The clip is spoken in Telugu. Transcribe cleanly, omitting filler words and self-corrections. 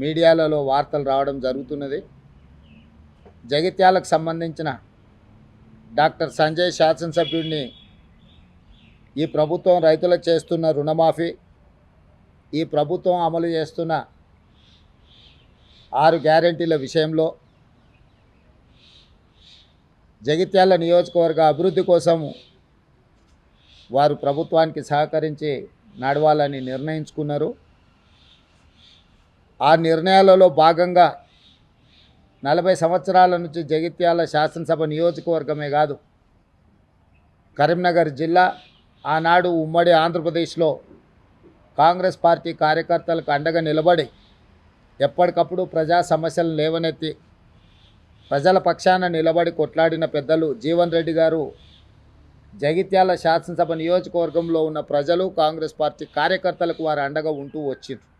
మీడియాలలో వార్తలు రావడం జరుగుతున్నది. జగిత్యాలకు సంబంధించిన డాక్టర్ సంజయ్ శాసనసభ్యుడిని ఈ ప్రభుత్వం రైతులకు చేస్తున్న రుణమాఫీ, ఈ ప్రభుత్వం అమలు చేస్తున్న 6 గ్యారెంటీల విషయంలో జగిత్యాల నియోజకవర్గ అభివృద్ధి కోసం వారు ప్రభుత్వానికి సహకరించి నడవాలని నిర్ణయించుకున్నారు. ఆ నిర్ణయాలలో భాగంగా 40 సంవత్సరాల నుంచి జగిత్యాల శాసనసభ నియోజకవర్గమే కాదు, కరీంనగర్ జిల్లా ఆనాడు ఉమ్మడి ఆంధ్రప్రదేశ్లో కాంగ్రెస్ పార్టీ కార్యకర్తలకు అండగా నిలబడి ఎప్పటికప్పుడు ప్రజా సమస్యలను లేవనెత్తి ప్రజల పక్షాన నిలబడి కొట్లాడిన పెద్దలు జీవన్ రెడ్డి గారు జగిత్యాల శాసనసభ నియోజకవర్గంలో ఉన్న ప్రజలు కాంగ్రెస్ పార్టీ కార్యకర్తలకు వారు అండగా ఉంటూ వచ్చిండ్రు.